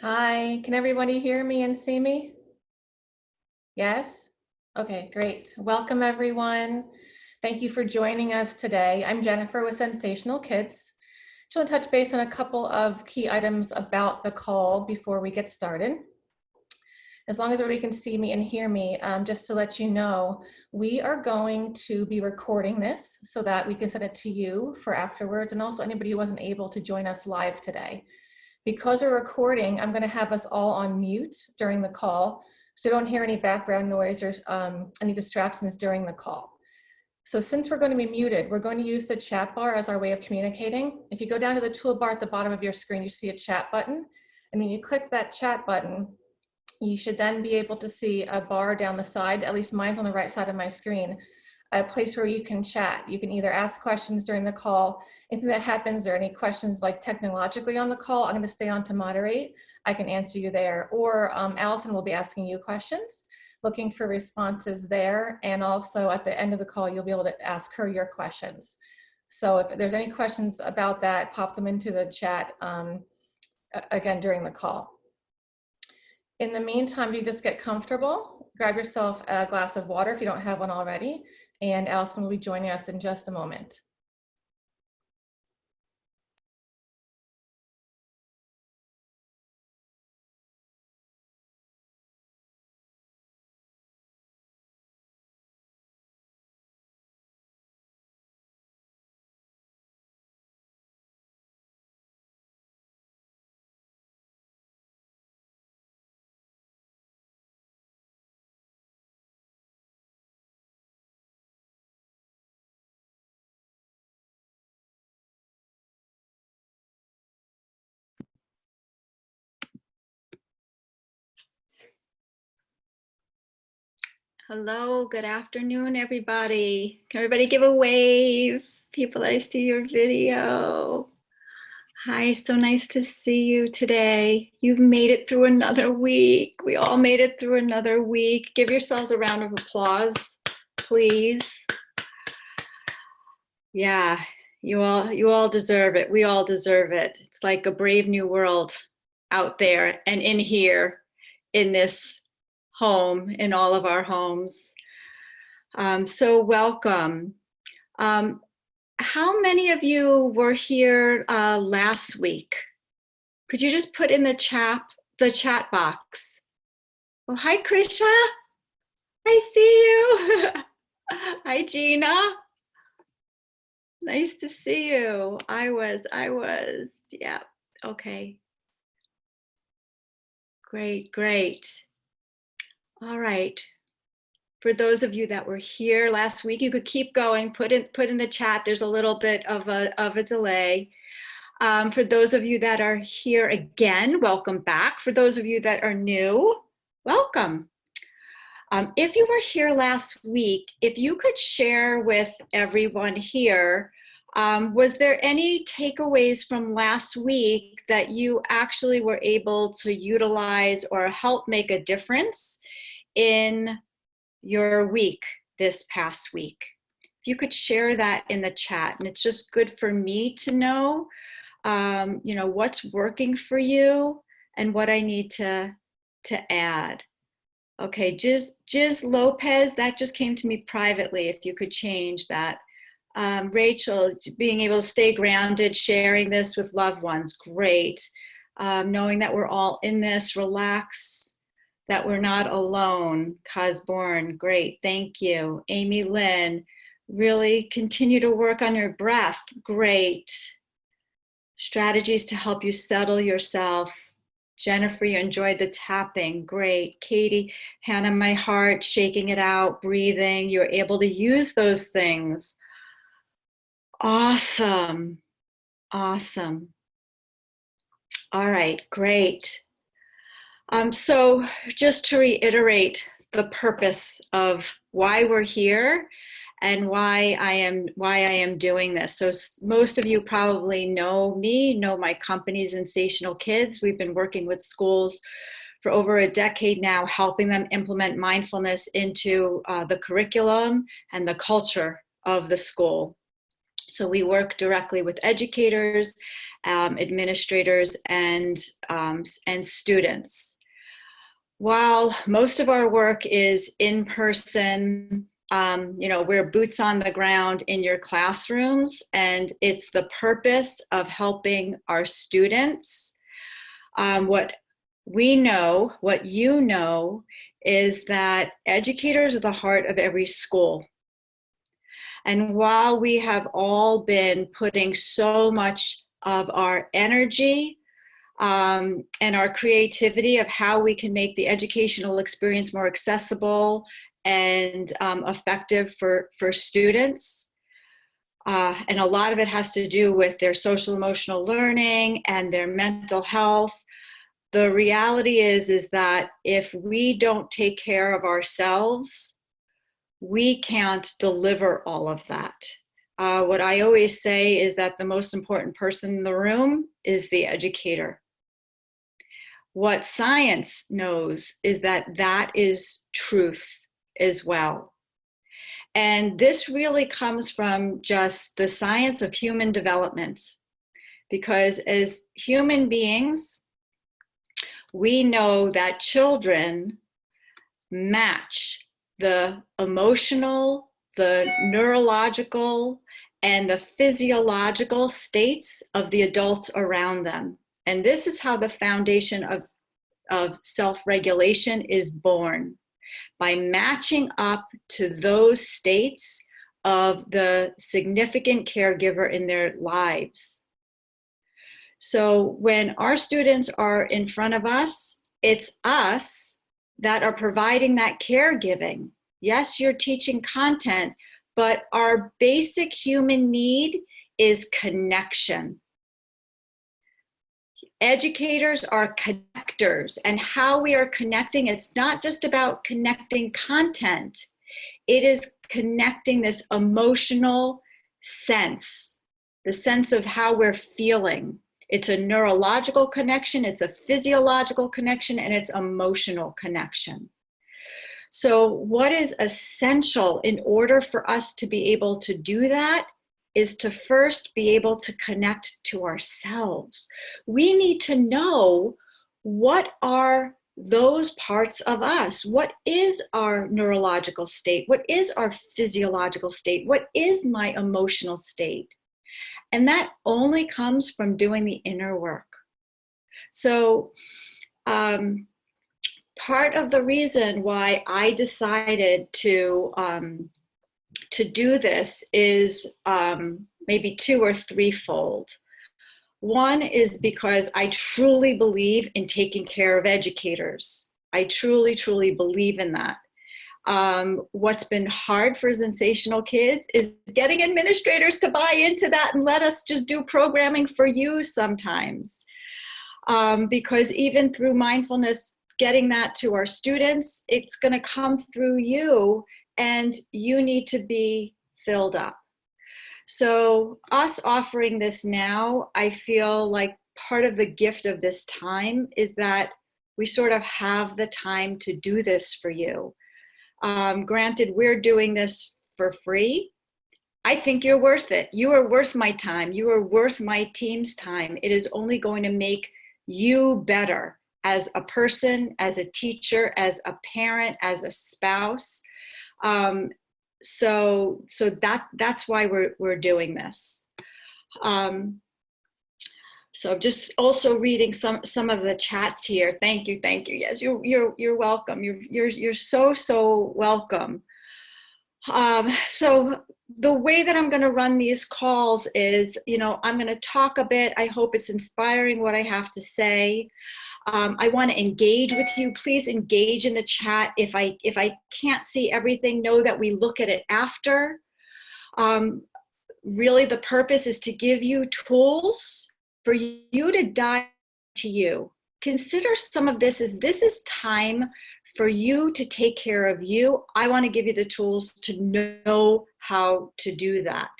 Hi, can everybody hear me and see me? Yes? Okay, great. Welcome everyone. Thank you for joining us today. I'm Jennifer with Sensational Kids. Just want to touch base on a couple of key items about the call before we get started. As long as everybody can see me and hear me, just to let you know, we are going to be recording this so that we can send it to you for afterwards, and also anybody who wasn't able to join us live today. Because we're recording, I'm going to have us all on mute during the call, so don't hear any background noise or any distractions during the call. So since we're going to be muted, we're going to use the chat bar as our way of communicating. If you go down to the toolbar at the bottom of your screen, you see a chat button. And when you click that chat button, you should then be able to see a bar down the side, at least mine's on the right side of my screen, a place where you can chat. You can either ask questions during the call, anything that happens, or any questions like technologically on the call, I'm going to stay on to moderate. I can answer you there, or Allison will be asking you questions, looking for responses there. And also at the end of the call, you'll be able to ask her your questions. So if there's any questions about that, pop them into the chat again during the call. In the meantime, you just get comfortable, grab yourself a glass of water if you don't have one already, and Allison will be joining us in just a moment. Hello, good afternoon, everybody. Can everybody give a wave? People, I see your video. Hi, so nice to see you today. You've made it through another week. We all made it through another week. Give yourselves a round of applause, please. Yeah, you all deserve it. We all deserve it. It's like a brave new world out there and in here, in this home, in all of our homes. So welcome. How many of you were here last week? Could you just put in the chat box? Oh, hi, Krisha. I see you. Hi, Gina. Nice to see you. I was, yeah, okay. Great. All right. For those of you that were here last week, you could keep going, put in the chat. There's a little bit of a delay. For those of you that are here again, welcome back. For those of you that are new, welcome. If you were here last week, if you could share with everyone here, was there any takeaways from last week that you actually were able to utilize or help make a difference in your week this past week? If you could share that in the chat, and it's just good for me to know, what's working for you and what I need to add. Okay, Giz Lopez, that just came to me privately, if you could change that. Rachel, being able to stay grounded, sharing this with loved ones, great. Knowing that we're all in this, relax, that we're not alone. Cosborn, great, thank you. Amy Lynn, really continue to work on your breath, great. Strategies to help you settle yourself. Jennifer, you enjoyed the tapping, great. Katie, hand on my heart, shaking it out, breathing, you're able to use those things. Awesome. All right, great. So just to reiterate the purpose of why we're here and why I am doing this. So most of you probably know me, know my company, Sensational Kids. We've been working with schools for over a decade now, helping them implement mindfulness into the curriculum and the culture of the school. So we work directly with educators administrators, and students. While most of our work is in person, we're boots on the ground in your classrooms, and it's the purpose of helping our students. What we know, what you know, is that educators are the heart of every school. And while we have all been putting so much of our energy and our creativity of how we can make the educational experience more accessible and effective for students, and a lot of it has to do with their social emotional learning and their mental health. The reality is that if we don't take care of ourselves, we can't deliver all of that. What I always say is that the most important person in the room is the educator. What science knows is that that is truth as well. And this really comes from just the science of human development, because as human beings, we know that children match the emotional, the neurological, and the physiological states of the adults around them. And this is how the foundation of self-regulation is born, by matching up to those states of the significant caregiver in their lives. So when our students are in front of us, it's us that are providing that caregiving. Yes, you're teaching content, but our basic human need is connection. Educators are connectors, and how we are connecting, it's not just about connecting content. It is connecting this emotional sense, the sense of how we're feeling. It's a neurological connection, it's a physiological connection, and it's emotional connection. So what is essential in order for us to be able to do that is to first be able to connect to ourselves. We need to know what are those parts of us. What is our neurological state? What is our physiological state? What is my emotional state? And that only comes from doing the inner work. So part of the reason why I decided to do this is maybe two or threefold. One is because I truly believe in taking care of educators. I truly, truly believe in that. What's been hard for Sensational Kids is getting administrators to buy into that and let us just do programming for you sometimes. Because even through mindfulness, getting that to our students, it's going to come through you, and you need to be filled up. So us offering this now, I feel like part of the gift of this time is that we sort of have the time to do this for you. Granted, we're doing this for free. I think you're worth it. You are worth my time. You are worth my team's time. It is only going to make you better as a person, as a teacher, as a parent, as a spouse. So that's why we're doing this. So I'm just also reading some of the chats here. Thank you. Yes, you're welcome. You're so welcome. So the way that I'm going to run these calls is, I'm going to talk a bit. I hope it's inspiring what I have to say. I want to engage with you. Please engage in the chat. If I can't see everything, know that we look at it after. Really, the purpose is to give you tools for you to dive into you. Consider some of this as this is time for you to take care of you. I want to give you the tools to know how to do that.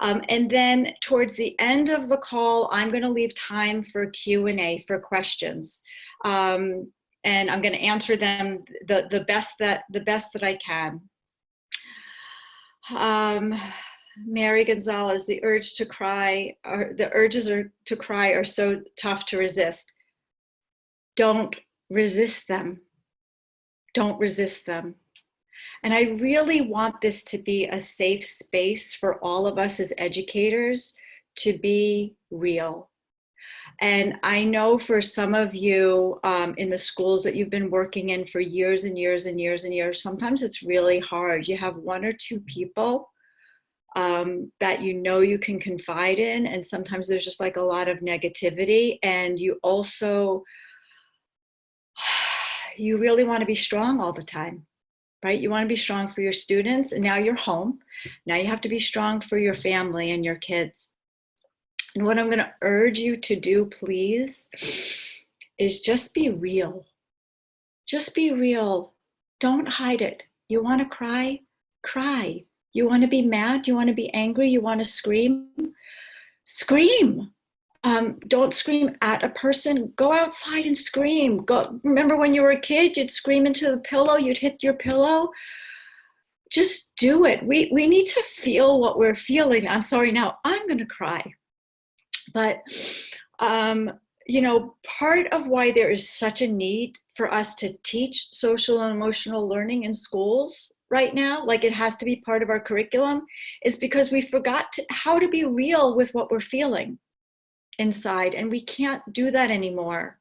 And then towards the end of the call, I'm going to leave time for Q&A, for questions. And I'm going to answer them the best that I can. Mary Gonzalez, the urges to cry are so tough to resist. Don't resist them. Don't resist them. And I really want this to be a safe space for all of us as educators to be real. And I know for some of you in the schools that you've been working in for years and years and years and years, sometimes it's really hard. You have one or two people that you know you can confide in, and sometimes there's just like a lot of negativity. And you also, you really want to be strong all the time, right? You want to be strong for your students, and now you're home. Now you have to be strong for your family and your kids. And what I'm going to urge you to do, please, is just be real. Just be real. Don't hide it. You want to cry? Cry. You want to be mad? You want to be angry? You want to scream? Scream. Don't scream at a person. Go outside and scream. Go. Remember when you were a kid, you'd scream into the pillow, you'd hit your pillow. Just do it. We need to feel what we're feeling. I'm sorry, now I'm going to cry. But, you know, part of why there is such a need for us to teach social and emotional learning in schools right now, like it has to be part of our curriculum, is because we forgot how to be real with what we're feeling inside, and we can't do that anymore.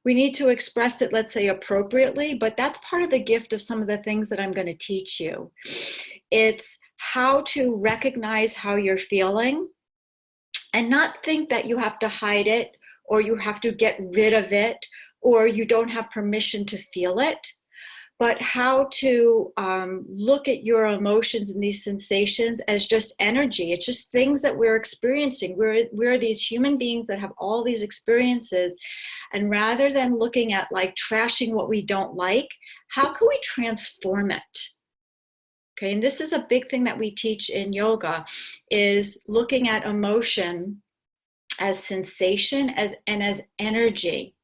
We need to express it, let's say, appropriately, but that's part of the gift of some of the things that I'm going to teach you. It's how to recognize how you're feeling and not think that you have to hide it, or you have to get rid of it, or you don't have permission to feel it, but how to look at your emotions and these sensations as just energy. It's just things that we're experiencing. We're these human beings that have all these experiences. And rather than looking at like trashing what we don't like, how can we transform it? Okay, and this is a big thing that we teach in yoga, is looking at emotion as sensation and as energy.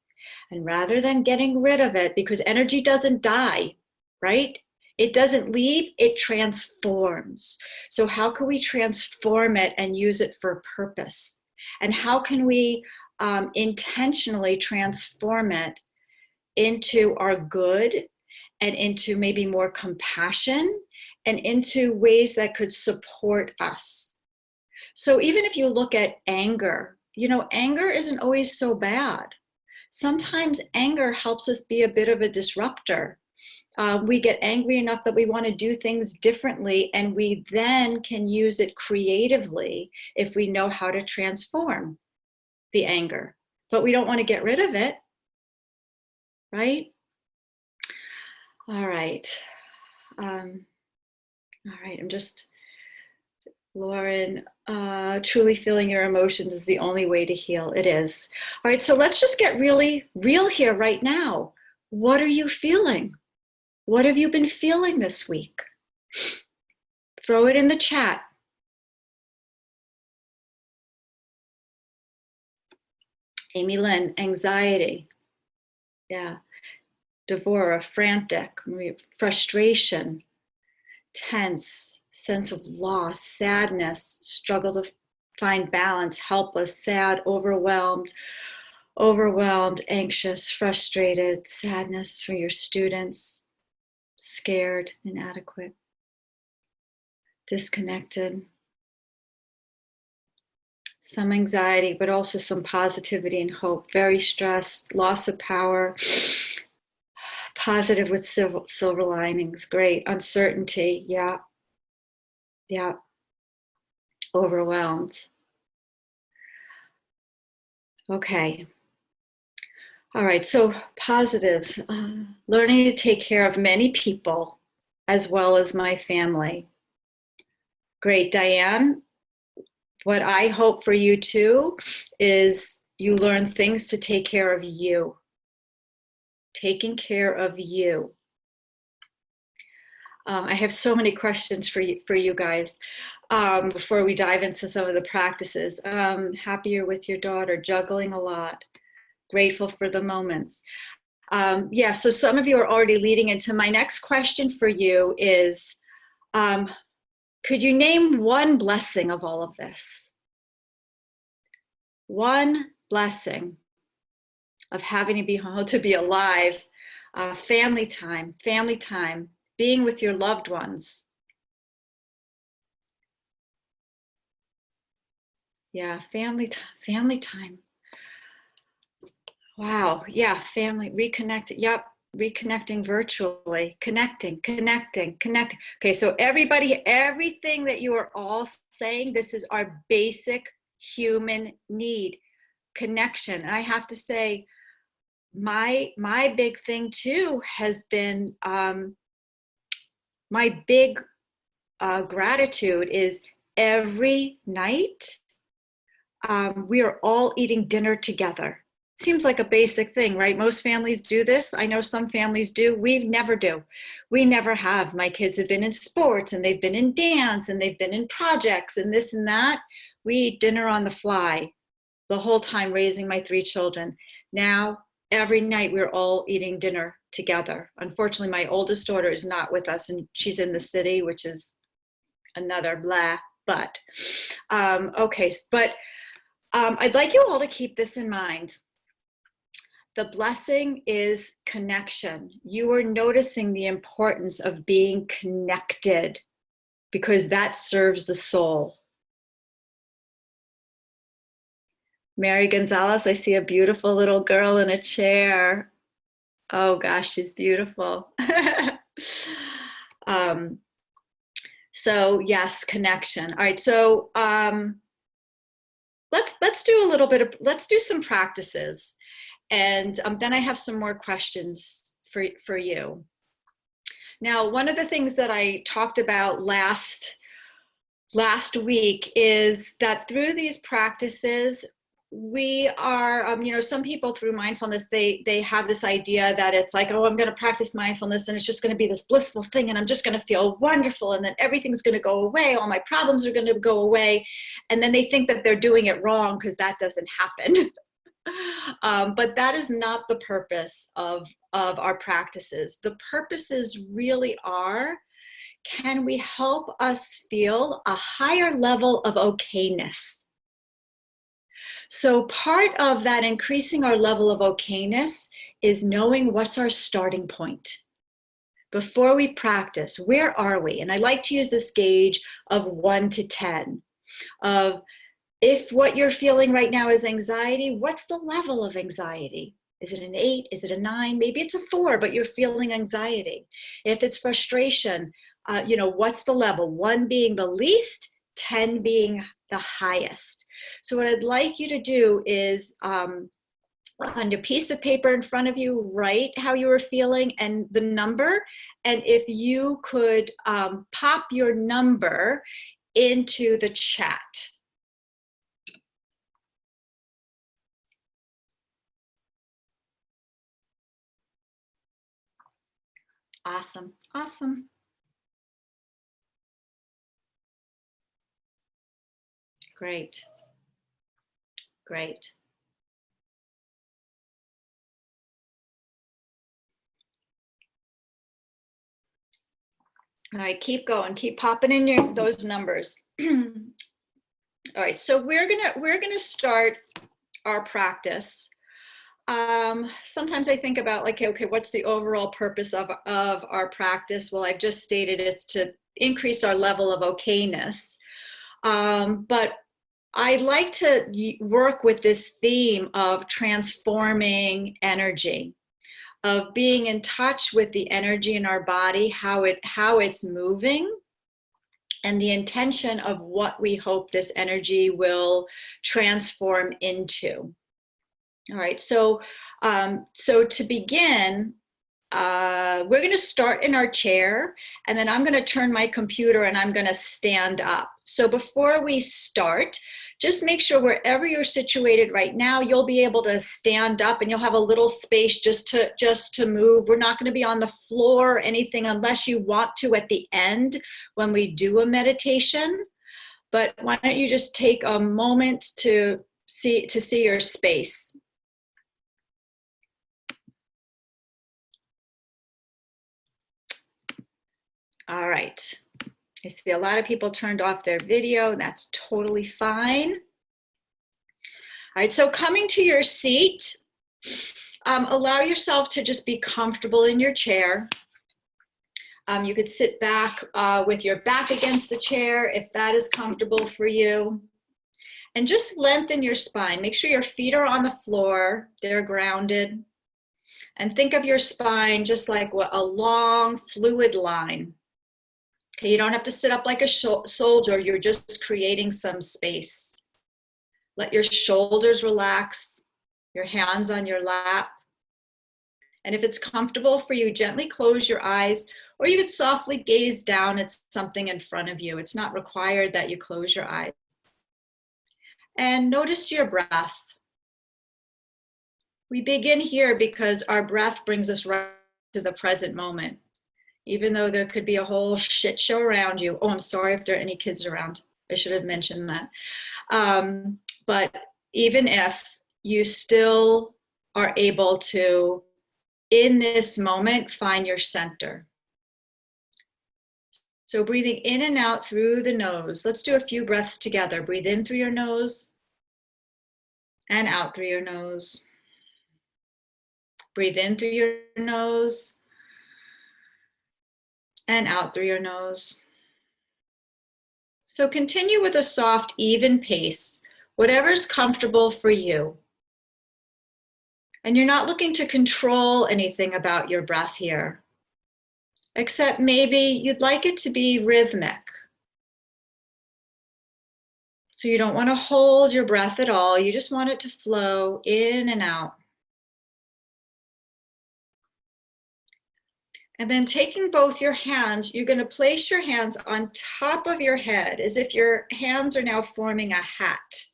And rather than getting rid of it, because energy doesn't die, right? It doesn't leave, it transforms. So how can we transform it and use it for purpose? And how can we intentionally transform it into our good and into maybe more compassion and into ways that could support us? So even if you look at anger, you know, anger isn't always so bad. Sometimes anger helps us be a bit of a disruptor. We get angry enough that we want to do things differently, and we then can use it creatively if we know how to transform the anger. But we don't want to get rid of it, right? All right. All right, I'm just, Lauren, truly feeling your emotions is the only way to heal. It is. All right, so let's just get really real here right now. What are you feeling? What have you been feeling this week? Throw it in the chat. Amy Lynn, anxiety. Yeah. Devora, frantic, frustration, tense, sense of loss, sadness, struggle to find balance, helpless, sad, overwhelmed, anxious, frustrated, sadness for your students, scared, inadequate, disconnected, some anxiety, but also some positivity and hope, very stressed, loss of power, positive with silver linings, great, uncertainty, yeah, overwhelmed. Okay. All right, so positives, learning to take care of many people as well as my family. Great, Diane. What I hope for you too is you learn things to take care of you. Taking care of you. I have so many questions for you guys before we dive into some of the practices. Happier with your daughter, juggling a lot, grateful for the moments. Yeah, so some of you are already leading into my next question for you is, Could you name one blessing of all of this? One blessing of having to be home, to be alive, family time, being with your loved ones. Yeah, family time. Wow, yeah, family, reconnect. Yep, reconnecting virtually, connecting. Okay, so everybody, everything that you are all saying, this is our basic human need, connection. And I have to say, my big thing too has been my big gratitude is every night we are all eating dinner together. Seems like a basic thing, right? Most families do this. I know some families do. We never do. We never have. My kids have been in sports and they've been in dance and they've been in projects and this and that. We eat dinner on the fly the whole time raising my 3 children. Now, every night we're all eating dinner together. Unfortunately, my oldest daughter is not with us and she's in the city, which is another blah, but okay, but I'd like you all to keep this in mind. The blessing is connection. You are noticing the importance of being connected because that serves the soul. Mary Gonzalez, I see a beautiful little girl in a chair. Oh gosh, she's beautiful. So yes, connection. All right, so let's do some practices, and then I have some more questions for you. Now, one of the things that I talked about last week is that through these practices, we are, some people through mindfulness, they have this idea that it's like, oh, I'm going to practice mindfulness and it's just going to be this blissful thing and I'm just going to feel wonderful and then everything's going to go away. All my problems are going to go away. And then they think that they're doing it wrong because that doesn't happen. But that is not the purpose of our practices. The purposes really are, can we help us feel a higher level of okayness? So part of that increasing our level of okayness is knowing what's our starting point. Before we practice, where are we? And I like to use this gauge of 1 to 10, of if what you're feeling right now is anxiety, what's the level of anxiety? Is it an 8? Is it a 9? Maybe it's a 4, but you're feeling anxiety. If it's frustration, what's the level? 1 being the least, 10 being the highest. So what I'd like you to do is on your piece of paper in front of you, write how you were feeling and the number. And if you could pop your number into the chat. Awesome, awesome. Great, great. All right, keep going, keep popping in those numbers. All right, so we're gonna start our practice. Sometimes I think about like, okay, what's the overall purpose of our practice? Well, I've just stated it's to increase our level of okayness. But I'd like to work with this theme of transforming energy, of being in touch with the energy in our body, how it's moving, and the intention of what we hope this energy will transform into. All right, so to begin, we're going to start in our chair, and then I'm going to turn my computer and I'm going to stand up. So before we start, just make sure wherever you're situated right now, you'll be able to stand up and you'll have a little space just to move. We're not going to be on the floor or anything unless you want to at the end when we do a meditation. But why don't you just take a moment to see your space. All right. I see a lot of people turned off their video, and that's totally fine. All right, so coming to your seat, allow yourself to just be comfortable in your chair. You could sit back with your back against the chair if that is comfortable for you. And just lengthen your spine. Make sure your feet are on the floor, they're grounded. And think of your spine just like a long fluid line. Okay, you don't have to sit up like a soldier, you're just creating some space. Let your shoulders relax, your hands on your lap. And if it's comfortable for you, gently close your eyes, or you could softly gaze down at something in front of you. It's not required that you close your eyes. And notice your breath. We begin here because our breath brings us right to the present moment. Even though there could be a whole shit show around you. Oh, I'm sorry if there are any kids around. I should have mentioned that. But even if you still are able to, in this moment, find your center. So breathing in and out through the nose. Let's do a few breaths together. Breathe in through your nose and out through your nose. Breathe in through your nose and out through your nose. So continue with a soft, even pace, whatever's comfortable for you. And you're not looking to control anything about your breath here, except maybe you'd like it to be rhythmic. So you don't want to hold your breath at all. You just want it to flow in and out. And then taking both your hands, you're going to place your hands on top of your head as if your hands are now forming a hat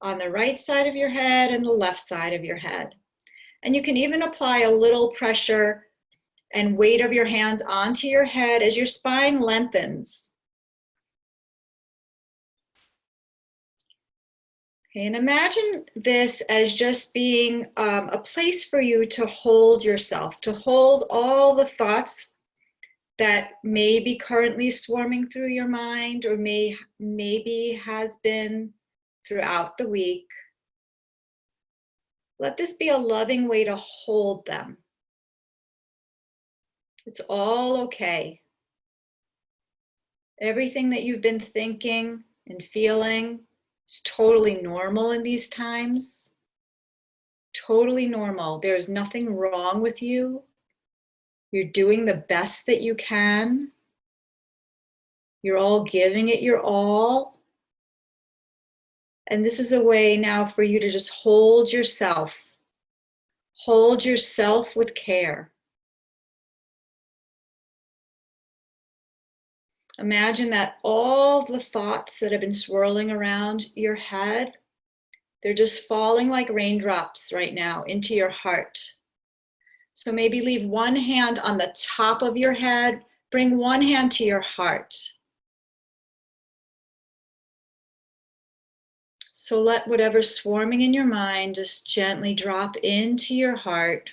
on the right side of your head and the left side of your head. And you can even apply a little pressure and weight of your hands onto your head as your spine lengthens. Okay, and imagine this as just being a place for you to hold yourself, to hold all the thoughts that may be currently swarming through your mind or maybe has been throughout the week. Let this be a loving way to hold them. It's all okay. Everything that you've been thinking and feeling is totally normal in these times. Totally normal. There's nothing wrong with you. You're doing the best that you can. You're all giving it your all. And this is a way now for you to just hold yourself. Hold yourself with care. Imagine that all the thoughts that have been swirling around your head, they're just falling like raindrops right now into your heart. So maybe leave one hand on the top of your head, bring one hand to your heart. So let whatever's swarming in your mind just gently drop into your heart.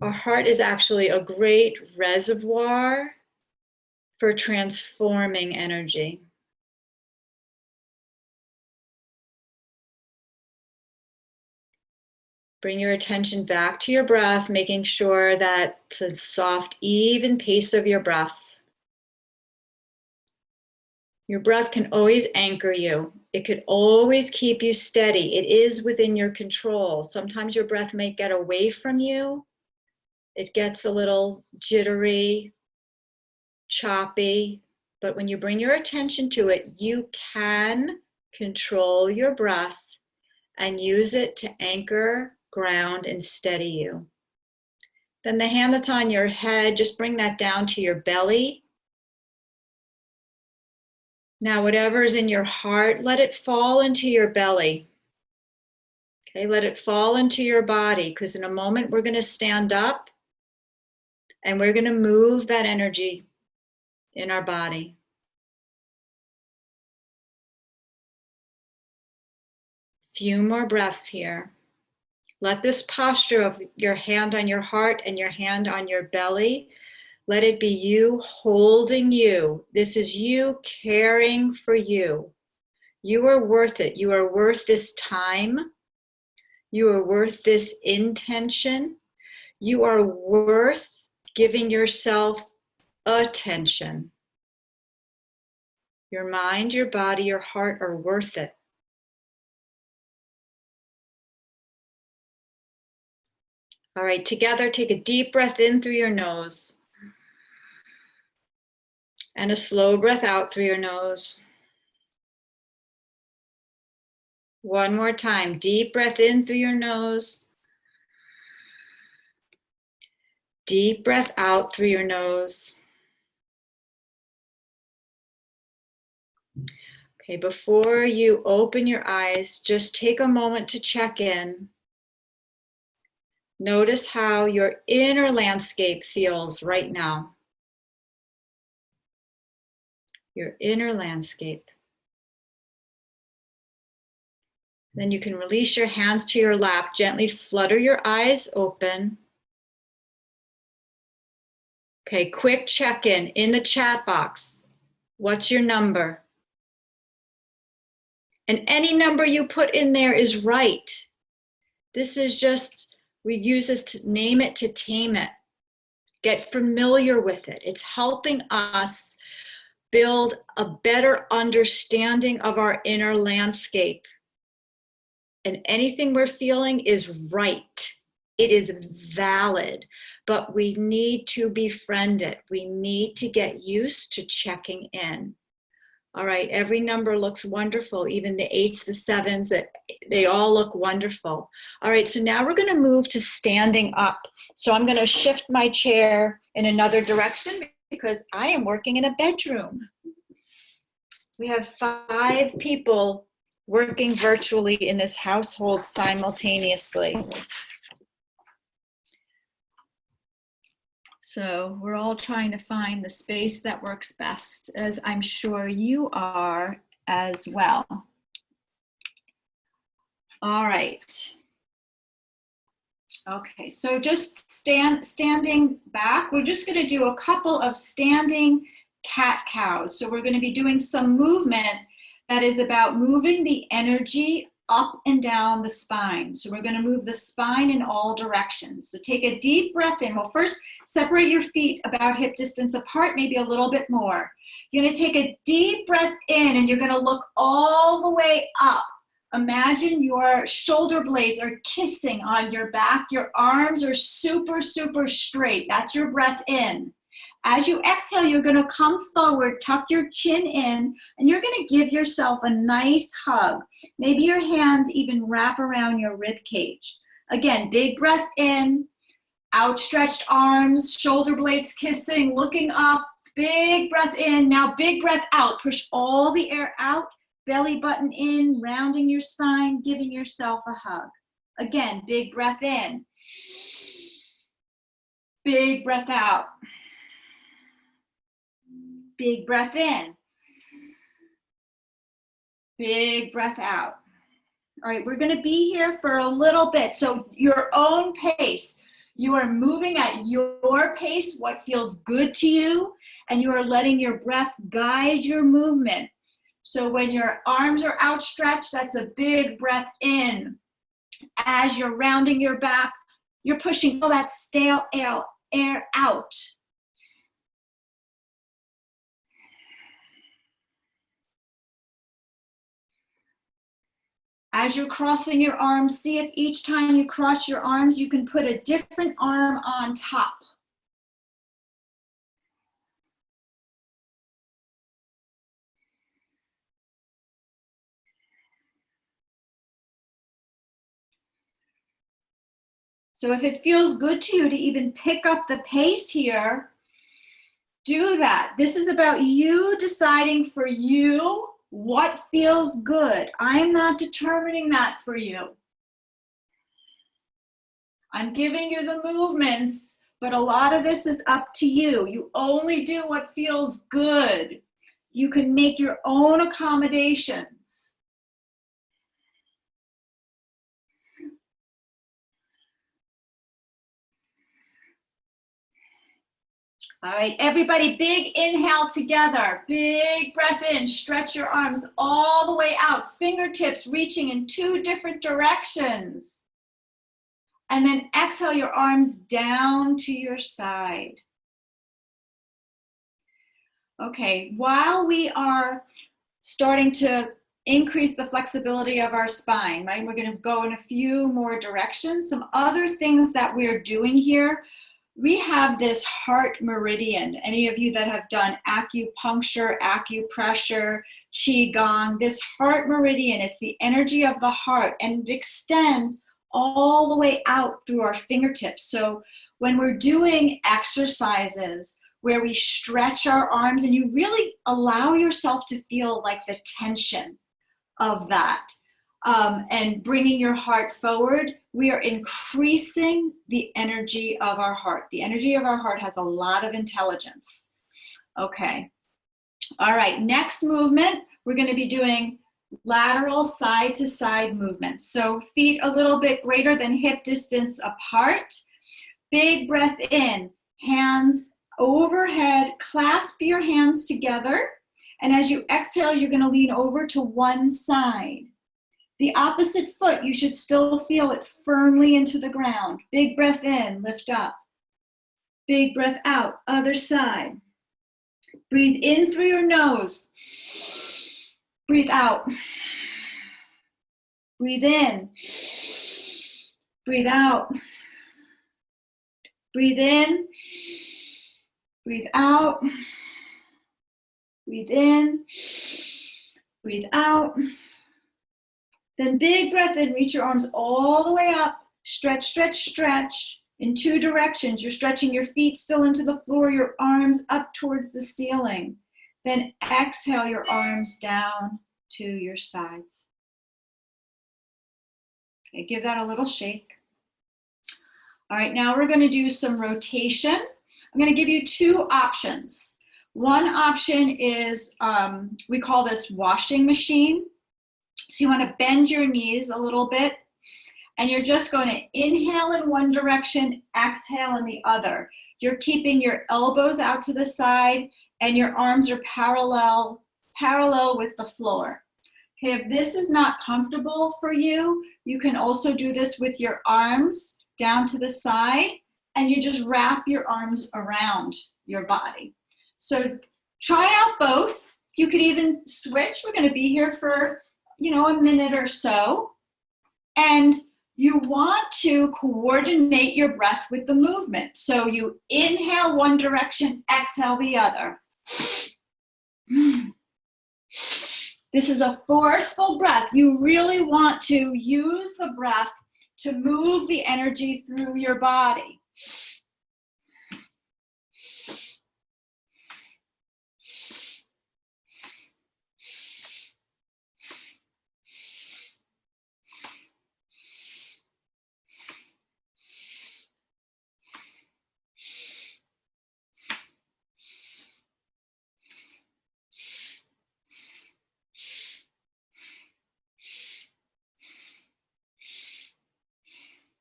Our heart is actually a great reservoir for transforming energy. Bring your attention back to your breath, making sure that it's a soft, even pace of your breath. Your breath can always anchor you. It could always keep you steady. It is within your control. Sometimes your breath may get away from you. It gets a little jittery, choppy, but when you bring your attention to it, you can control your breath and use it to anchor, ground, and steady you. Then the hand that's on your head, just bring that down to your belly. Now, whatever's in your heart, let it fall into your belly. Okay, let it fall into your body, because in a moment we're going to stand up and we're going to move that energy in our body. Few more breaths here. Let this posture of your hand on your heart and your hand on your belly Let it be you holding you. This is you caring for you. You are worth it. You are worth this time. You are worth this intention. You are worth giving yourself attention. Your mind, your body, your heart are worth it. All right, together, take a deep breath in through your nose and a slow breath out through your nose. One more time, deep breath in through your nose. Deep breath out through your nose. Okay, before you open your eyes, just take a moment to check in. Notice how your inner landscape feels right now. Your inner landscape. Then you can release your hands to your lap, gently flutter your eyes open. Okay, quick check-in in the chat box. What's your number? And any number you put in there is right. This is just, we use this to name it to tame it. Get familiar with it. It's helping us build a better understanding of our inner landscape. And anything we're feeling is right. It is valid, but we need to befriend it. We need to get used to checking in. All right, every number looks wonderful, even the 8s, the 7s, that they all look wonderful. All right, so now we're gonna move to standing up. So I'm gonna shift my chair in another direction because I am working in a bedroom. We have 5 people working virtually in this household simultaneously. So we're all trying to find the space that works best, as I'm sure you are as well. All right. Okay, so just standing back, we're just gonna do a couple of standing cat-cows. So we're gonna be doing some movement that is about moving the energy up and down the spine. So we're gonna move the spine in all directions. So take a deep breath in. Well, first, separate your feet about hip distance apart, maybe a little bit more. You're gonna take a deep breath in and you're gonna look all the way up. Imagine your shoulder blades are kissing on your back. Your arms are super, super straight. That's your breath in. As you exhale, you're gonna come forward, tuck your chin in, and you're gonna give yourself a nice hug. Maybe your hands even wrap around your rib cage. Again, big breath in, outstretched arms, shoulder blades kissing, looking up, big breath in. Now big breath out, push all the air out, belly button in, rounding your spine, giving yourself a hug. Again, big breath in, big breath out. Big breath in. Big breath out. All right, we're gonna be here for a little bit. So your own pace. You are moving at your pace, what feels good to you, and you are letting your breath guide your movement. So when your arms are outstretched, that's a big breath in. As you're rounding your back, you're pushing all that stale air out. As you're crossing your arms, see if each time you cross your arms, you can put a different arm on top. So if it feels good to you to even pick up the pace here, do that. This is about you deciding for you what feels good. I'm not determining that for you. I'm giving you the movements, but a lot of this is up to you. You only do what feels good. You can make your own accommodations. All right, everybody, big inhale together. Big breath in, stretch your arms all the way out, fingertips reaching in 2 different directions. And then exhale your arms down to your side. Okay, while we are starting to increase the flexibility of our spine, right? We're gonna go in a few more directions. Some other things that we're doing here, we have this heart meridian. Any of you that have done acupuncture, acupressure, qigong, this heart meridian, it's the energy of the heart and it extends all the way out through our fingertips. So when we're doing exercises where we stretch our arms and you really allow yourself to feel like the tension of that and bringing your heart forward, we are increasing the energy of our heart. The energy of our heart has a lot of intelligence. Okay. All right, next movement, we're going to be doing lateral side to side movements. So feet a little bit greater than hip distance apart. Big breath in, hands overhead, clasp your hands together. And as you exhale, you're going to lean over to one side. The opposite foot, you should still feel it firmly into the ground. Big breath in, lift up. Big breath out, other side. Breathe in through your nose. Breathe out. Breathe in. Breathe out. Breathe in. Breathe out. Breathe in. Breathe out. Then big breath in, reach your arms all the way up. Stretch, stretch, stretch in 2 directions. You're stretching your feet still into the floor, your arms up towards the ceiling. Then exhale your arms down to your sides. Okay, give that a little shake. All right, now we're going to do some rotation. I'm going to give you 2 options. One option is, we call this washing machine. So you want to bend your knees a little bit, and you're just going to inhale in one direction, exhale in the other. You're keeping your elbows out to the side, and your arms are parallel with the floor. Okay, if this is not comfortable for you, you can also do this with your arms down to the side, and you just wrap your arms around your body. So try out both. You could even switch. We're going to be here for a minute or so. And you want to coordinate your breath with the movement. So you inhale one direction, exhale the other. This is a forceful breath. You really want to use the breath to move the energy through your body.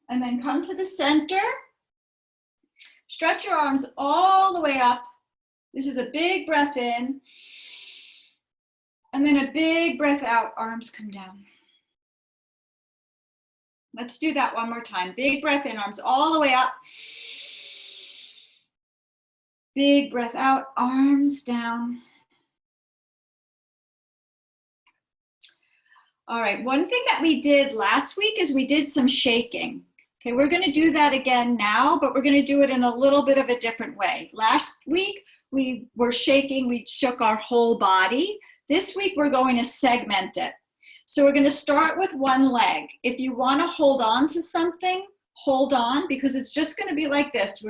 And then come to the center. Stretch your arms all the way up. This is a big breath in. And then a big breath out, arms come down. Let's do that one more time. Big breath in, arms all the way up. Big breath out, arms down. All right, one thing that we did last week is we did some shaking. Okay, we're going to do that again now, but we're going to do it in a little bit of a different way. Last week, we were shaking, we shook our whole body. This week, we're going to segment it. So we're going to start with one leg. If you want to hold on to something, hold on, because it's just going to be like this.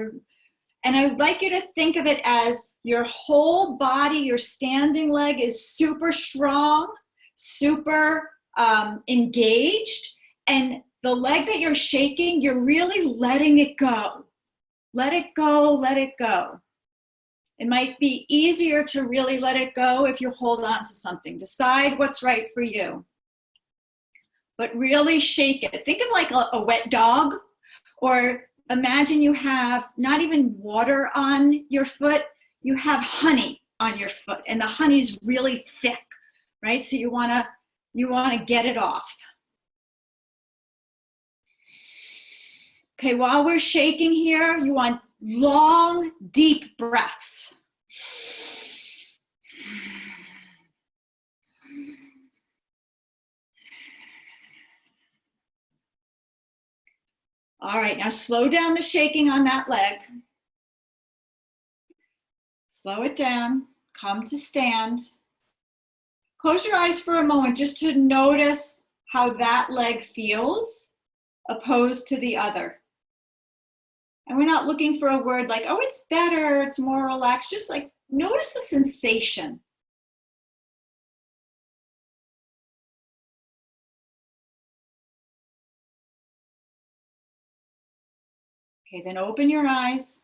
And I would like you to think of it as your whole body, your standing leg is super strong, super engaged, and the leg that you're shaking, you're really letting it go. Let it go, let it go. It might be easier to really let it go if you hold on to something. Decide what's right for you. But really shake it. Think of like a wet dog, or imagine you have not even water on your foot, you have honey on your foot and the honey's really thick, right? So you wanna get it off. Okay, while we're shaking here, you want long, deep breaths. All right, now slow down the shaking on that leg. Slow it down, come to stand. Close your eyes for a moment just to notice how that leg feels opposed to the other. And we're not looking for a word like, oh, it's better, it's more relaxed. Just like notice the sensation. Okay, then open your eyes.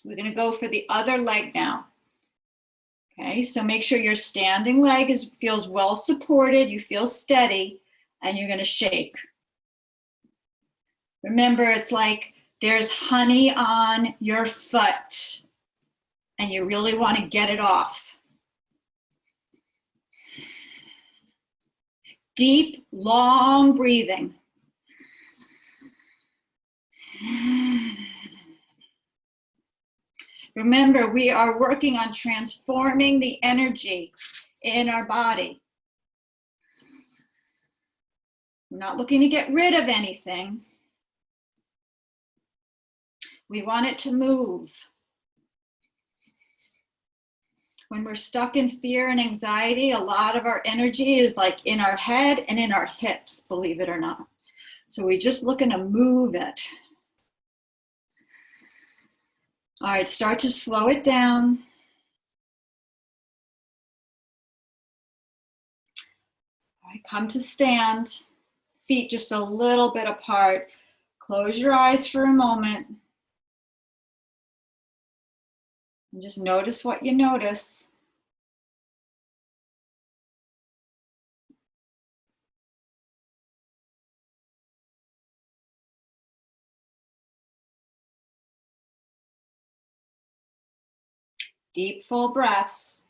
We're gonna go for the other leg now. Okay, so make sure your standing leg feels well supported, you feel steady, and you're gonna shake. Remember, it's like there's honey on your foot, and you really wanna get it off. Deep, long breathing. Remember, we are working on transforming the energy in our body. We're not looking to get rid of anything. We want it to move. When we're stuck in fear and anxiety, a lot of our energy is like in our head and in our hips, believe it or not. So we're just looking to move it. All right, start to slow it down. All right, come to stand. Feet just a little bit apart. Close your eyes for a moment. And just notice what you notice. Deep, full breaths.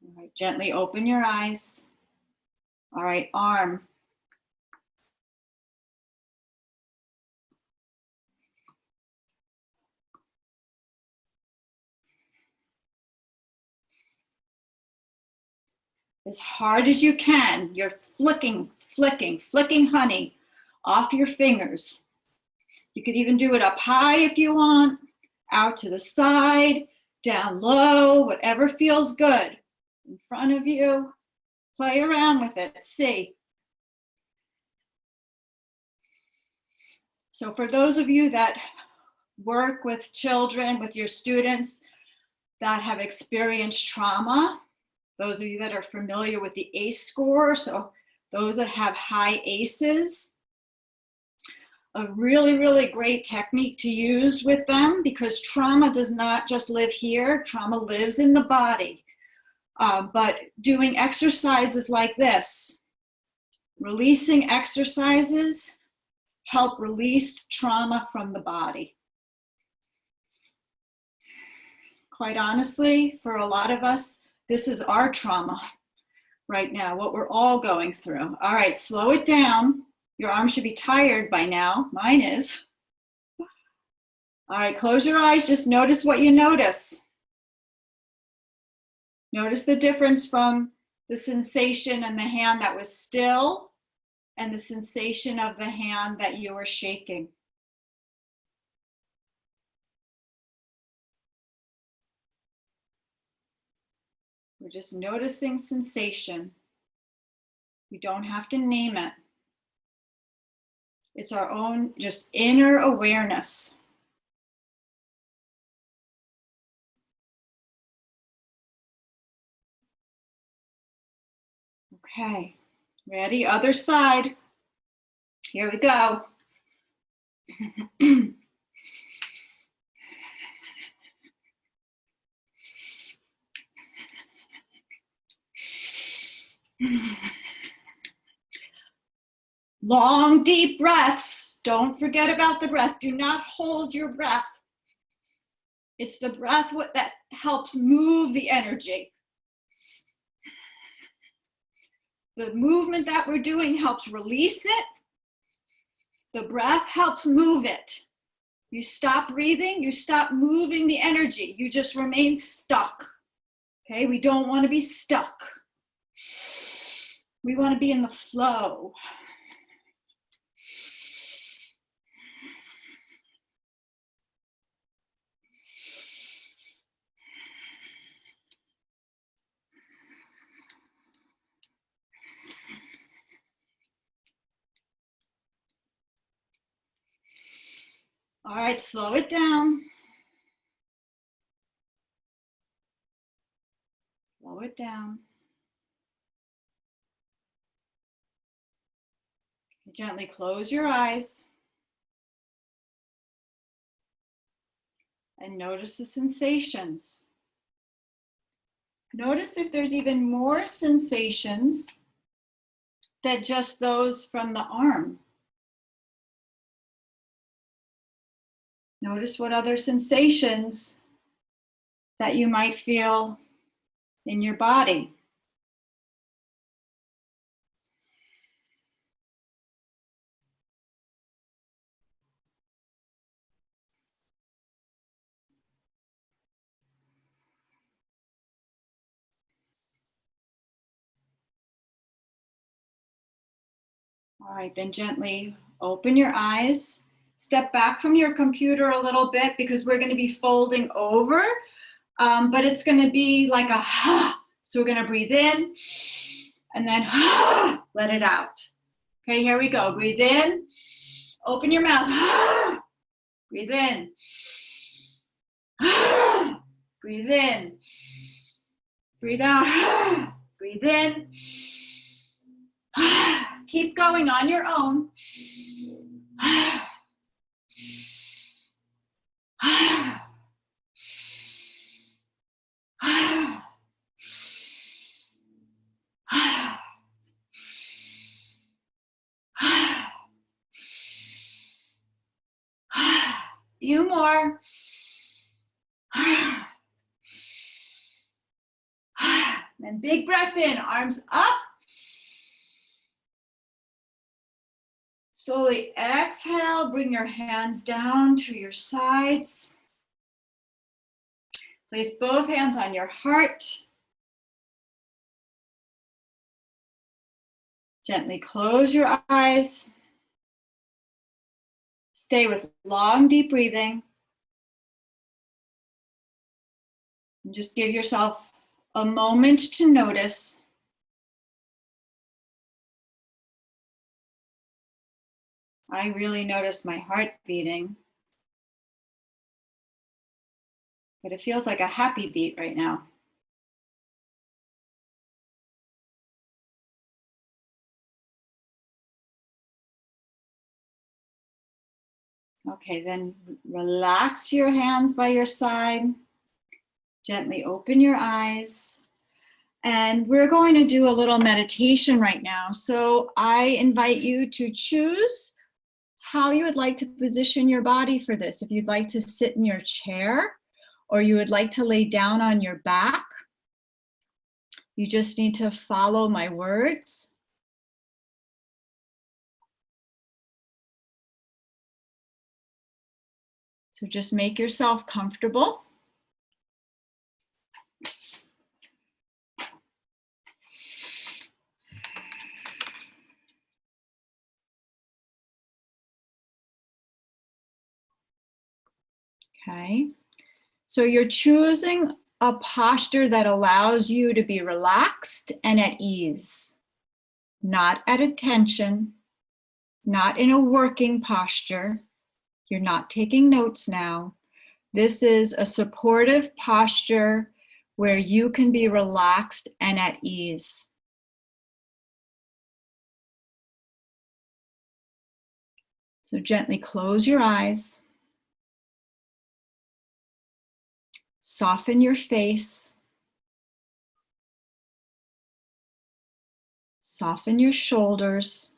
All right, gently open your eyes. All right, arm. As hard as you can, you're flicking honey off your fingers. You could even do it up high if you want, out to the side, down low, whatever feels good. In front of you, play around with it, see. So for those of you that work with children, with your students that have experienced trauma, those of you that are familiar with the ACE score, so those that have high ACEs, a really, really great technique to use with them, because trauma does not just live here, trauma lives in the body. But doing exercises like this, releasing exercises, help release trauma from the body. Quite honestly, for a lot of us, this is our trauma right now, what we're all going through. All right, slow it down. Your arm should be tired by now. Mine is. All right, close your eyes. Just notice what you notice. Notice the difference from the sensation in the hand that was still and the sensation of the hand that you were shaking. We're just noticing sensation. We don't have to name it. It's our own just inner awareness. Okay, ready? Other side. Here we go. Long, deep breaths. Don't forget about the breath. Do not hold your breath. It's the breath that helps move the energy. The movement that we're doing helps release it. The breath helps move it. You stop breathing, you stop moving the energy. You just remain stuck. Okay, we don't want to be stuck. We want to be in the flow. All right, slow it down. Slow it down. Gently close your eyes. And notice the sensations. Notice if there's even more sensations than just those from the arm. Notice what other sensations that you might feel in your body. All right, then gently open your eyes. Step back from your computer a little bit because we're going to be folding over, but it's going to be like a ha. So we're going to breathe in and then ha, let it out. Okay, here we go. Breathe in, open your mouth. Ha. Breathe in. Ha. Breathe in. Breathe out. Ha. Breathe in. Ha. Keep going on your own. Ha. Few more. Then big breath in, arms up. Slowly exhale, bring your hands down to your sides. Place both hands on your heart. Gently close your eyes. Stay with long, deep breathing. And just give yourself a moment to notice. I really notice my heart beating, but it feels like a happy beat right now. Okay, then relax your hands by your side. Gently open your eyes. And we're going to do a little meditation right now. So I invite you to choose how you would like to position your body for this. If you'd like to sit in your chair or you would like to lay down on your back, you just need to follow my words. So just make yourself comfortable. Okay, so you're choosing a posture that allows you to be relaxed and at ease, not at attention, not in a working posture. You're not taking notes now. This is a supportive posture where you can be relaxed and at ease. So gently close your eyes. Soften your face. Soften your shoulders.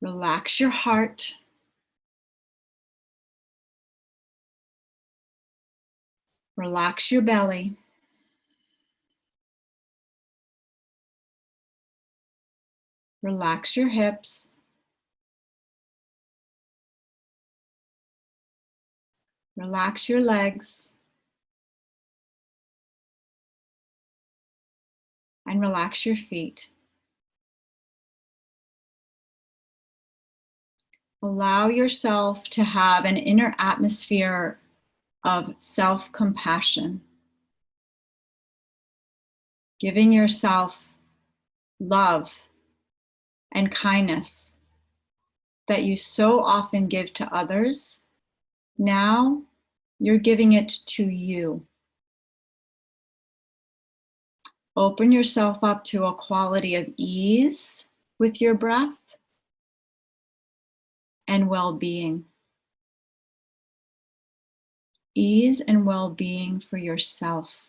Relax your heart. Relax your belly. Relax your hips. Relax your legs. And relax your feet. Allow yourself to have an inner atmosphere of self-compassion, giving yourself love and kindness that you so often give to others. Now you're giving it to you. Open yourself up to a quality of ease with your breath and well-being. Ease and well-being for yourself.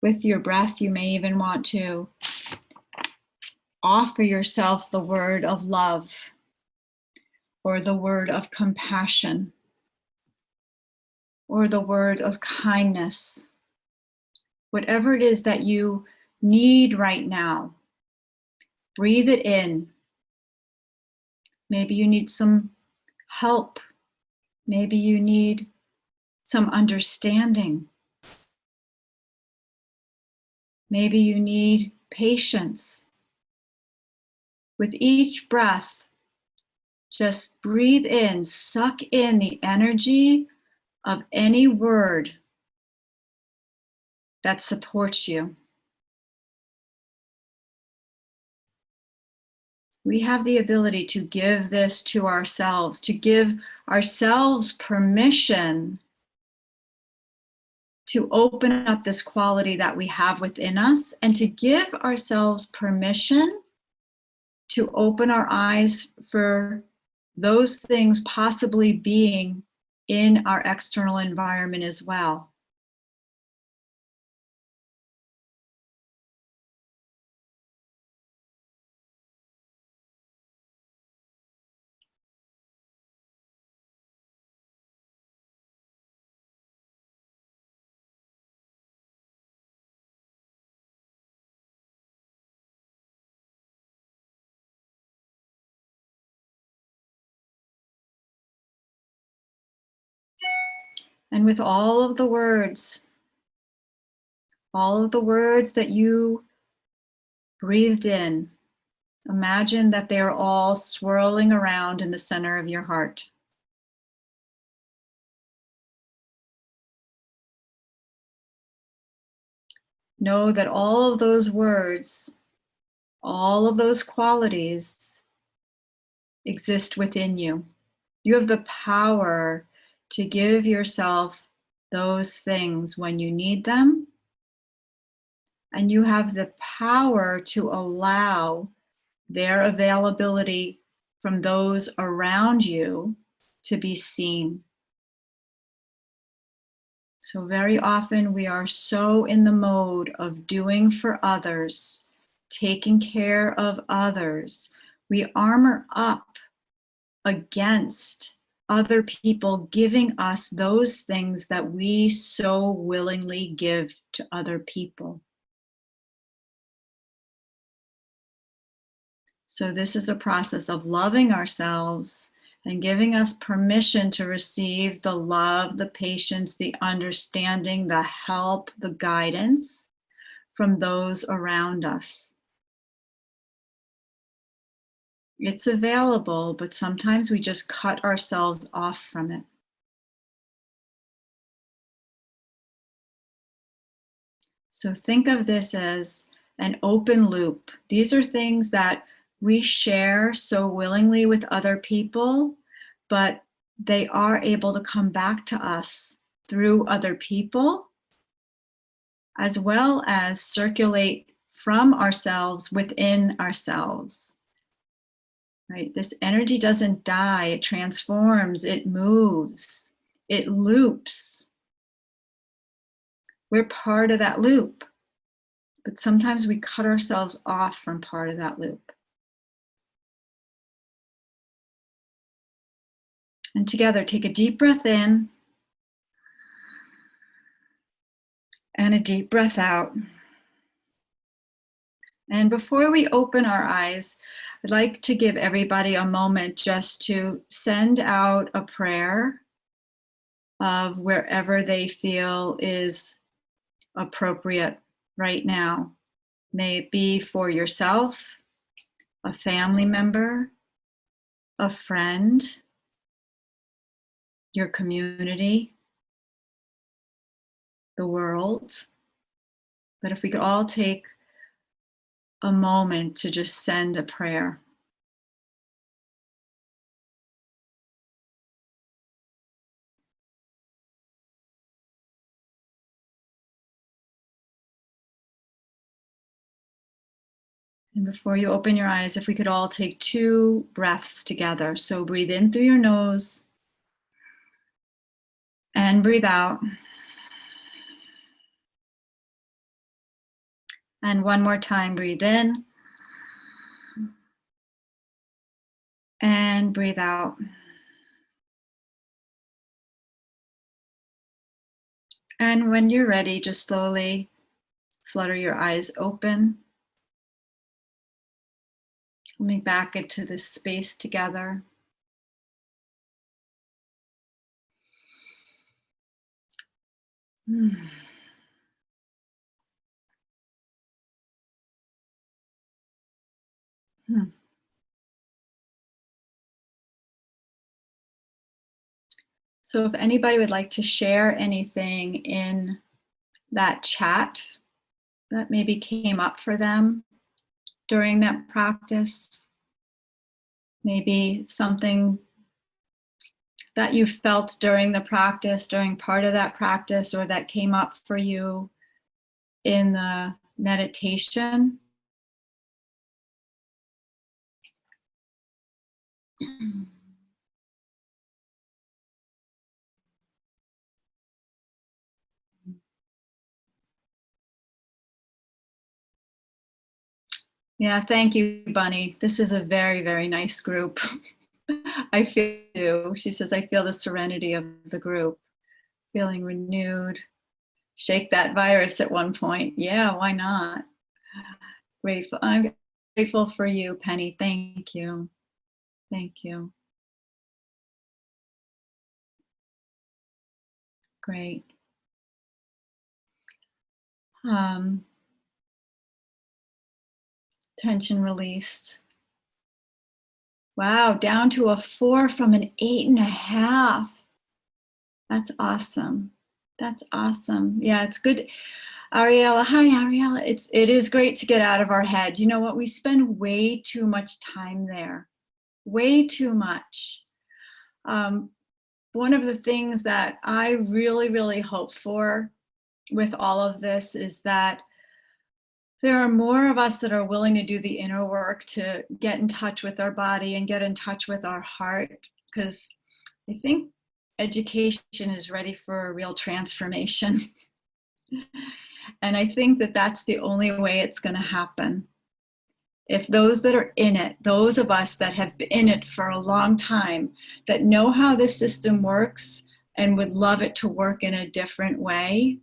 With your breath, you may even want to offer yourself the word of love or the word of compassion or the word of kindness. Whatever it is that you need right now, breathe it in. Maybe you need some help. Maybe you need some understanding. Maybe you need patience. With each breath, just breathe in, suck in the energy of any word that supports you. We have the ability to give this to ourselves, to give ourselves permission to open up this quality that we have within us and to give ourselves permission to open our eyes for those things possibly being in our external environment as well. And with all of the words that you breathed in, imagine that they are all swirling around in the center of your heart. Know that all of those words, all of those qualities exist within you. You have the power to give yourself those things when you need them. And you have the power to allow their availability from those around you to be seen. So very often we are so in the mode of doing for others, taking care of others. We armor up against other people giving us those things that we so willingly give to other people. So this is a process of loving ourselves and giving us permission to receive the love, the patience, the understanding, the help, the guidance from those around us. It's available, but sometimes we just cut ourselves off from it. So think of this as an open loop. These are things that we share so willingly with other people, but they are able to come back to us through other people, as well as circulate from ourselves within ourselves. right? This energy doesn't die, it transforms, it moves, it loops. We're part of that loop, but sometimes we cut ourselves off from part of that loop. And together, take a deep breath in and a deep breath out. And before we open our eyes, I'd like to give everybody a moment just to send out a prayer of wherever they feel is appropriate right now. May it be for yourself, a family member, a friend, your community, the world. But if we could all take a moment to just send a prayer. And before you open your eyes, if we could all take 2 breaths together. So breathe in through your nose and breathe out. And one more time, breathe in and breathe out. And when you're ready, just slowly flutter your eyes open. Coming back into this space together. So if anybody would like to share anything in that chat that maybe came up for them during that practice, maybe something that you felt during the practice, during part of that practice, or that came up for you in the meditation. Yeah, thank you, Bunny. This is a very, very nice group. I feel, she says, I feel the serenity of the group, feeling renewed. Shake that virus at one point. Yeah, why not? Grateful. I'm grateful for you, Penny. Thank you. Thank you. Great. Tension released. Wow, down to a 4 from an 8.5. That's awesome. That's awesome. Yeah, it's good. Ariella, hi Ariella. It is great to get out of our head. You know what? We spend way too much time there. Way too much. One of the things that I really, really hope for with all of this is that there are more of us that are willing to do the inner work to get in touch with our body and get in touch with our heart, because I think education is ready for a real transformation. And I think that that's the only way it's going to happen. If those that are in it, those of us that have been in it for a long time, that know how this system works and would love it to work in a different way,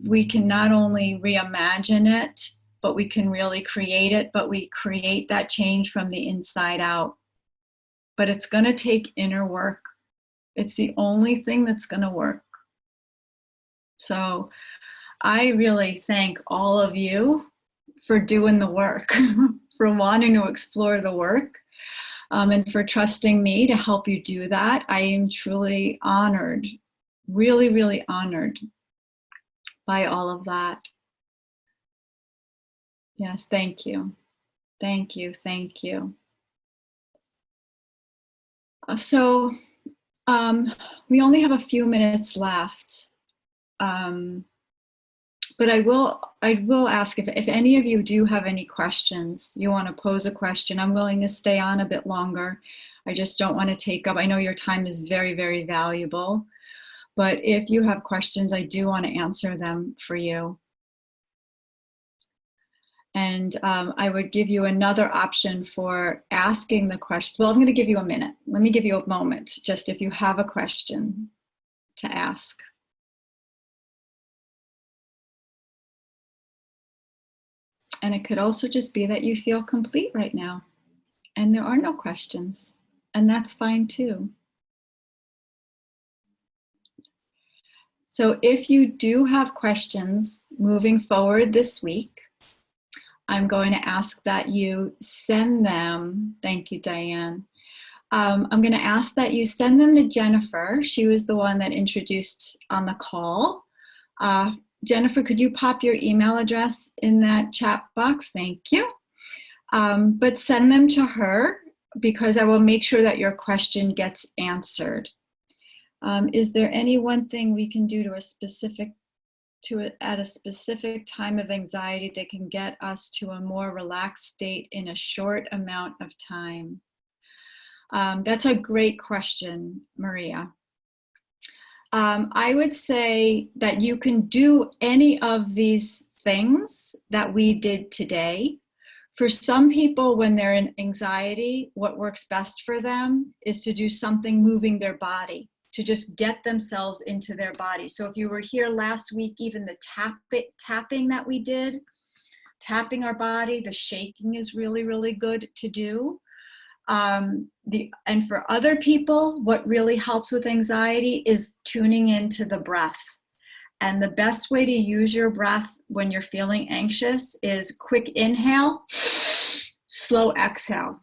we can not only reimagine it, but we can really create it, but we create that change from the inside out. But it's going to take inner work. It's the only thing that's going to work. So I really thank all of you for doing the work, for wanting to explore the work, and for trusting me to help you do that. I am truly honored, really, really honored by all of that. Yes, thank you. Thank you, thank you. So we only have a few minutes left. But I will ask if any of you do have any questions, you want to pose a question, I'm willing to stay on a bit longer. I just don't want to take up, I know your time is very, very valuable, but if you have questions, I do want to answer them for you. And I would give you another option for asking the question. Well, I'm going to give you a minute. Let me give you a moment, just if you have a question to ask. And it could also just be that you feel complete right now and there are no questions, and that's fine too. So if you do have questions moving forward this week, I'm going to ask that you send them. Thank you, Diane. I'm going to ask that you send them to Jennifer. She was the one that introduced on the call. Jennifer, could you pop your email address in that chat box? Thank you. But send them to her because I will make sure that your question gets answered. Is there any one thing we can do at a specific time of anxiety that can get us to a more relaxed state in a short amount of time? That's a great question, Maria. I would say that you can do any of these things that we did today. For some people, when they're in anxiety, what works best for them is to do something moving their body, to just get themselves into their body. So if you were here last week, even the tapping that we did, tapping our body, the shaking is really, really good to do. And for other people, what really helps with anxiety is tuning into the breath. And the best way to use your breath when you're feeling anxious is quick inhale, slow exhale.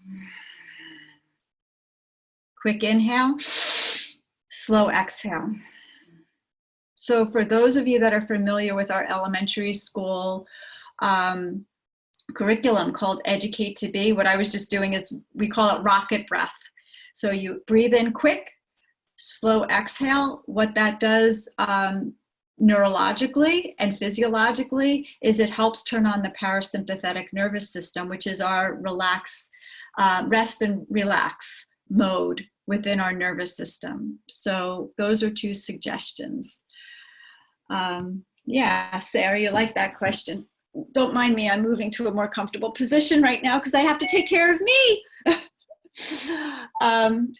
Quick inhale, slow exhale. So for those of you that are familiar with our elementary school curriculum called Educate to Be, what I was just doing is we call it rocket breath. So you breathe in quick, slow exhale. What that does neurologically and physiologically is it helps turn on the parasympathetic nervous system, which is our rest and relax mode within our nervous system. So those are two suggestions. Yeah, Sarah, you like that question. Don't mind me, I'm moving to a more comfortable position right now because I have to take care of me.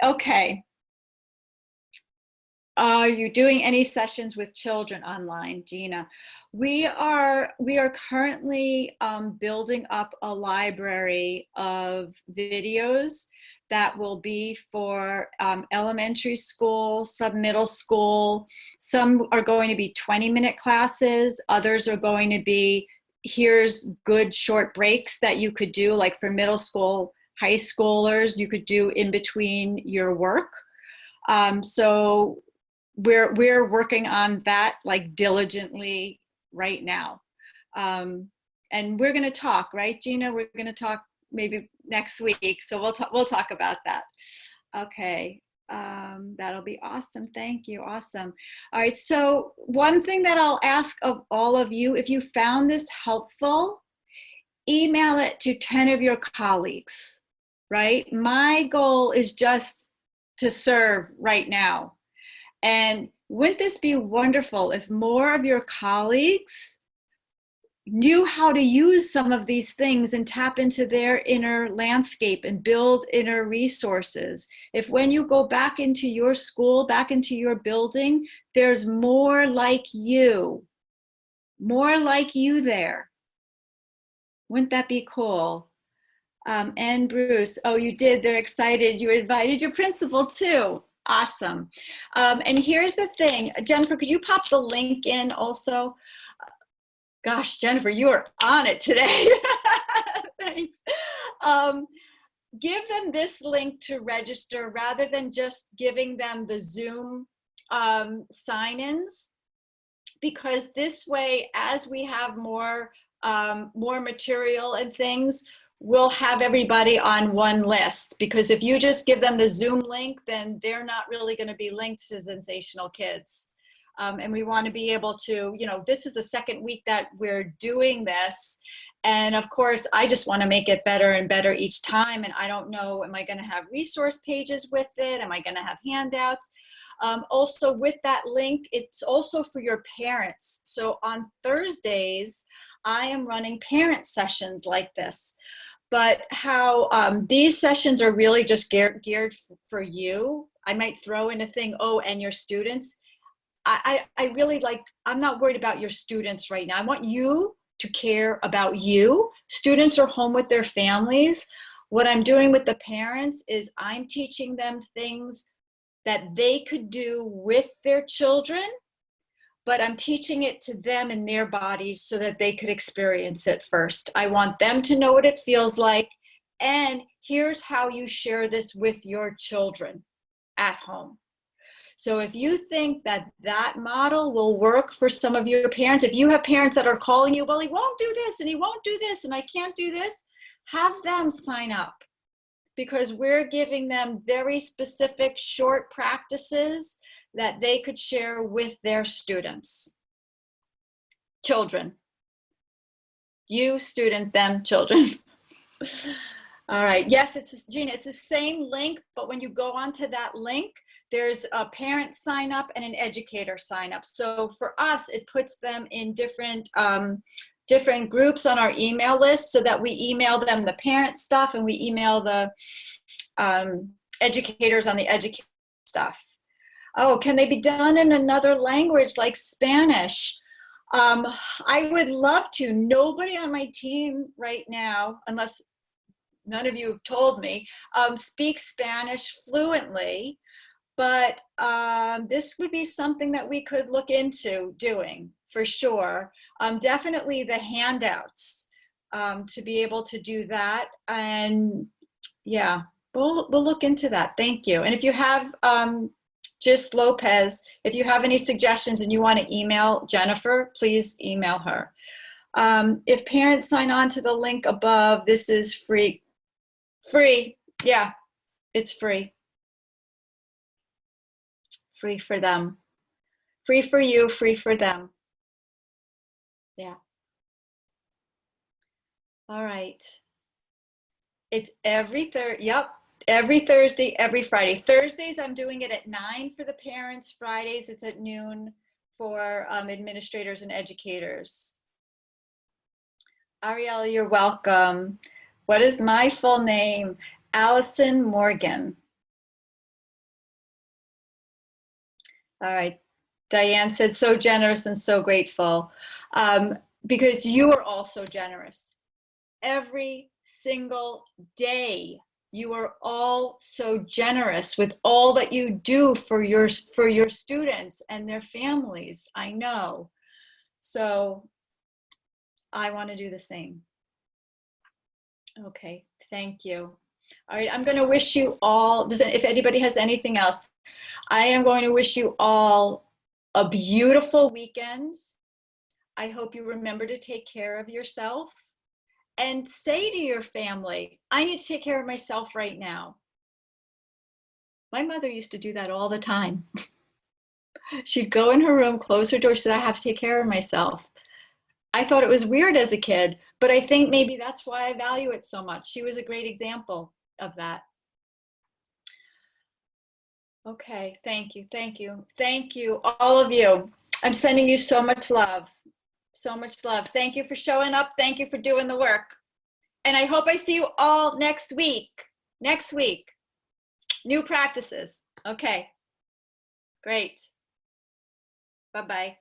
Okay. Are you doing any sessions with children online, Gina? We are currently building up a library of videos that will be for elementary school, sub-middle school. Some are going to be 20-minute classes. Others are going to be, here's good short breaks that you could do, like for middle school, high schoolers, you could do in between your work. So we're working on that like diligently right now. And we're going to talk, right, Gina? We're going to talk maybe next week. So we'll talk about that. Okay. That'll be awesome. Thank you. Awesome. All right. So one thing that I'll ask of all of you, if you found this helpful, email it to 10 of your colleagues, right? My goal is just to serve right now. And wouldn't this be wonderful if more of your colleagues knew how to use some of these things and tap into their inner landscape and build inner resources? If when you go back into your school, back into your building, there's more like you there. Wouldn't that be cool? And Bruce, oh, you did, they're excited. You invited your principal too. Awesome. And here's the thing, Jennifer, could you pop the link in also? Gosh, Jennifer, you are on it today. Thanks. Give them this link to register rather than just giving them the Zoom sign-ins, because this way, as we have more material and things, we'll have everybody on one list. Because if you just give them the Zoom link, then they're not really going to be linked to Sensational Kids. And we want to be able to, this is the second week that we're doing this. And of course, I just want to make it better and better each time. And I don't know, am I going to have resource pages with it? Am I going to have handouts? Also with that link, it's also for your parents. So on Thursdays, I am running parent sessions like this. But how these sessions are really just geared for you. I might throw in a thing, oh, and your students. I really I'm not worried about your students right now. I want you to care about you. Students are home with their families. What I'm doing with the parents is I'm teaching them things that they could do with their children, but I'm teaching it to them in their bodies so that they could experience it first. I want them to know what it feels like. And here's how you share this with your children at home. So if you think that that model will work for some of your parents, if you have parents that are calling you, well, he won't do this and he won't do this and I can't do this, have them sign up, because we're giving them very specific short practices that they could share with their students. Children. You, student, them, children. All right. Yes, Gina, it's the same link, but when you go onto that link, there's a parent sign up and an educator sign up. So for us, it puts them in different groups on our email list so that we email them the parent stuff and we email the educators on the education stuff. Oh, can they be done in another language like Spanish? I would love to. Nobody on my team right now, unless none of you have told me, speaks Spanish fluently. But this would be something that we could look into doing for sure. Definitely the handouts to be able to do that. And yeah, we'll look into that. Thank you. And if you have, Just Lopez, if you have any suggestions and you want to email Jennifer, please email her. If parents sign on to the link above, this is free. Free, yeah, it's free. Free for them. Free for you, free for them. Yeah. All right. It's every Thursday, every Friday. Thursdays, I'm doing it at 9 for the parents. Fridays, it's at noon for administrators and educators. Ariel, you're welcome. What is my full name? Allison Morgan. All right. Diane said, so generous and so grateful. Because you are all so generous. Every single day, you are all so generous with all that you do for your students and their families. I know. So I want to do the same. Okay, thank you. All right, I'm going to wish you all, if anybody has anything else, I am going to wish you all a beautiful weekend. I hope you remember to take care of yourself and say to your family, I need to take care of myself right now. My mother used to do that all the time. She'd go in her room, close her door, she said, I have to take care of myself. I thought it was weird as a kid, but I think maybe that's why I value it so much. She was a great example of that. Okay, thank you, thank you. Thank you, all of you. I'm sending you so much love, so much love. Thank you for showing up. Thank you for doing the work. And I hope I see you all next week. Next week, new practices. Okay, great. Bye-bye.